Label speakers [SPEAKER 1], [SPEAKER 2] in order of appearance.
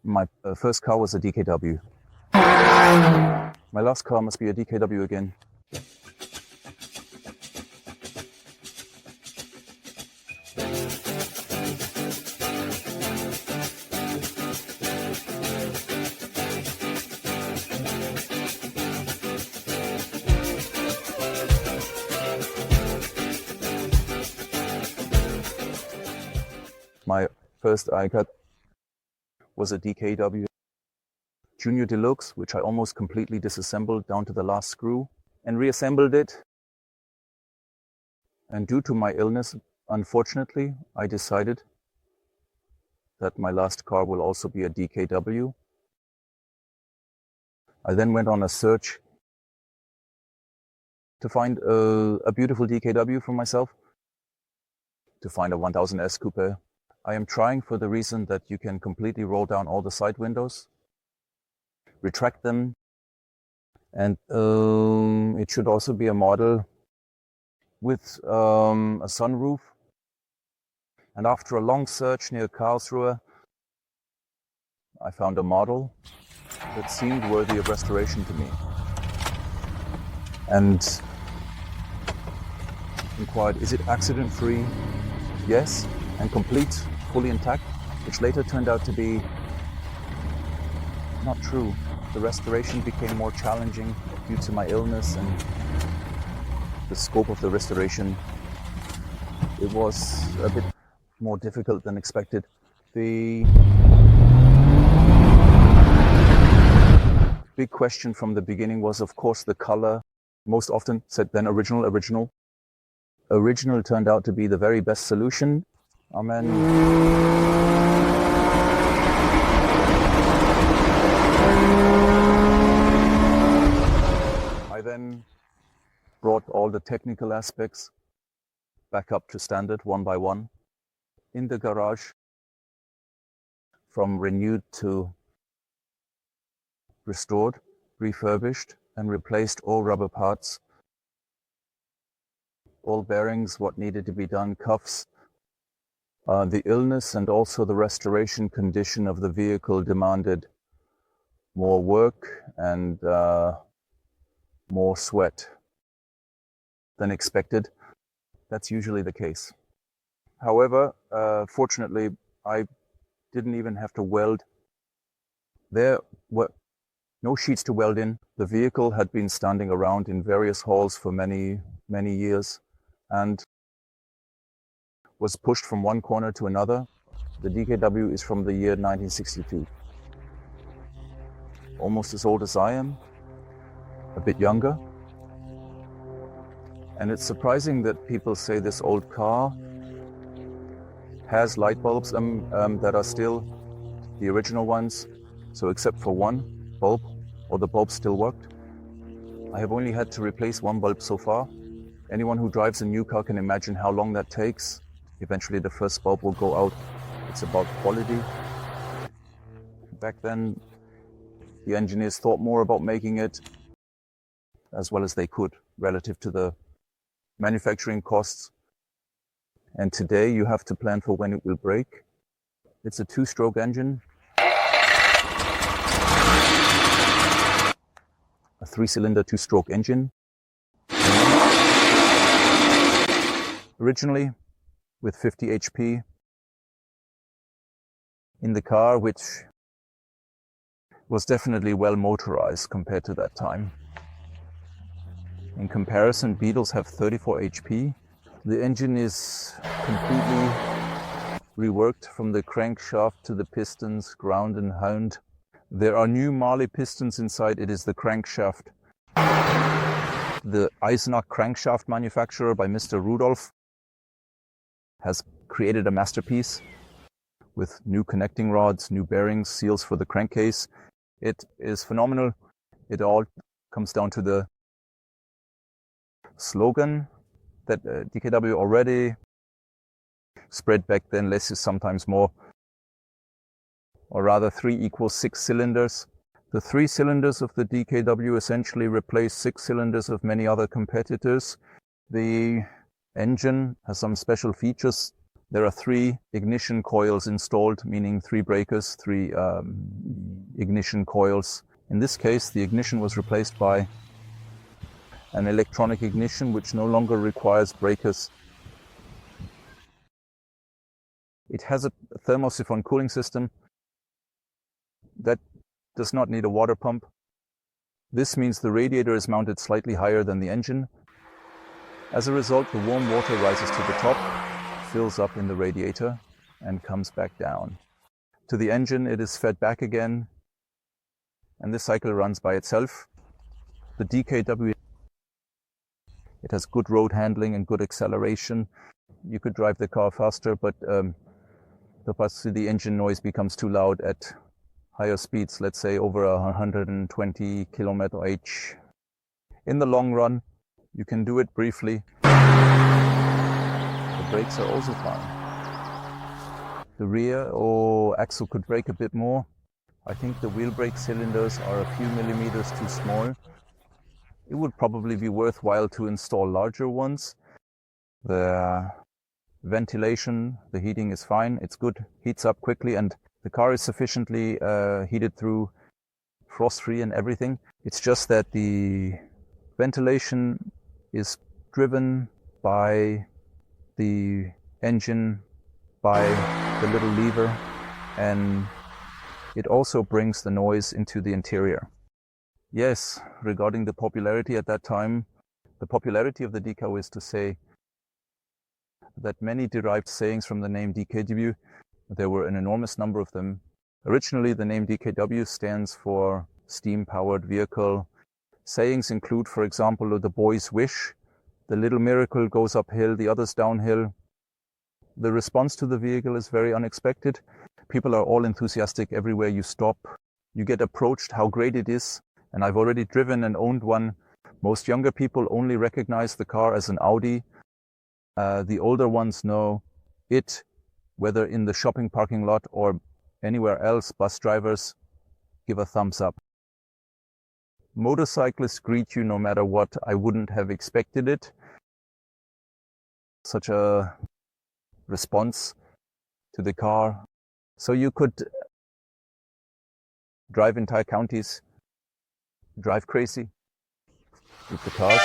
[SPEAKER 1] My first car was a DKW. My last car must be a DKW again. My first I-Cut was a DKW Junior Deluxe, which I almost completely disassembled down to the last screw and reassembled it. And due to my illness, unfortunately, I decided that my last car will also be a DKW. I then went on a search to find a beautiful DKW for myself, to find a 1000S Coupe. I am trying for the reason that you can completely roll down all the side windows, retract them, and it should also be a model with a sunroof. And after a long search near Karlsruhe, I found a model that seemed worthy of restoration to me, and inquired, is it accident-free? Yes, and complete, fully intact, which later turned out to be not true. The restoration became more challenging due to my illness and the scope of the restoration. It was a bit more difficult than expected. The big question from the beginning was, of course, the color. Most often said then original. Original turned out to be the very best solution. Amen. I then brought all the technical aspects back up to standard one by one in the garage, from renewed to restored, refurbished, and replaced all rubber parts, all bearings, what needed to be done, cuffs. The illness and also the restoration condition of the vehicle demanded more work and more sweat than expected. That's usually the case. However, fortunately, I didn't even have to weld. There were no sheets to weld in. The vehicle had been standing around in various halls for many, many years and was pushed from one corner to another. The DKW is from the year 1962. Almost as old as I am, a bit younger. And it's surprising that people say this old car has light bulbs that are still the original ones. So except for one bulb, all the bulbs still worked. I have only had to replace one bulb so far. Anyone who drives a new car can imagine how long that takes. Eventually the first bulb will go out. It's about quality. Back then, the engineers thought more about making it as well as they could relative to the manufacturing costs. And today you have to plan for when it will break. It's a 2-stroke engine, a 3-cylinder 2-stroke engine. Originally with 50 HP in the car, which was definitely well motorized compared to that time. In comparison, Beetles have 34 HP. The engine is completely reworked from the crankshaft to the pistons, ground and hound. There are new Marley pistons inside. It is the crankshaft. The Eisenach crankshaft manufacturer by Mr. Rudolph has created a masterpiece with new connecting rods, new bearings, seals for the crankcase. It is phenomenal. It all comes down to the slogan that DKW already spread back then, less is sometimes more, or rather 3 equals 6 cylinders. The 3 cylinders of the DKW essentially replace 6 cylinders of many other competitors. The engine has some special features There are 3 ignition coils installed, meaning 3 breakers, 3 ignition coils. In this case, the ignition was replaced by an electronic ignition, which no longer requires breakers. It has a thermosiphon cooling system that does not need a water pump. This means the radiator is mounted slightly higher than the engine. As a result, the warm water rises to the top, fills up in the radiator, and comes back down. To the engine, it is fed back again, and this cycle runs by itself. The DKW, it has good road handling and good acceleration. You could drive the car faster, but the engine noise becomes too loud at higher speeds, let's say over 120 km/h. In the long run, you can do it briefly. The brakes are also fine. The rear axle could brake a bit more. I think the wheel brake cylinders are a few millimeters too small. It would probably be worthwhile to install larger ones. The ventilation, the heating is fine, it's good, heats up quickly, and the car is sufficiently heated through, frost-free and everything. It's just that the ventilation is driven by the engine, by the little lever, and it also brings the noise into the interior. Yes, regarding the popularity at that time, the popularity of the DKW is to say that many derived sayings from the name DKW. There were an enormous number of them. Originally, the name DKW stands for steam-powered vehicle. Sayings include, for example, the boy's wish, the little miracle goes uphill, the others downhill. The response to the vehicle is very unexpected. People are all enthusiastic everywhere you stop. You get approached how great it is, and I've already driven and owned one. Most younger people only recognize the car as an Audi. The older ones know it, whether in the shopping parking lot or anywhere else. Bus drivers give a thumbs up. Motorcyclists greet you no matter what. I wouldn't have expected it. Such a response to the car. So you could drive entire counties, drive crazy with the cars.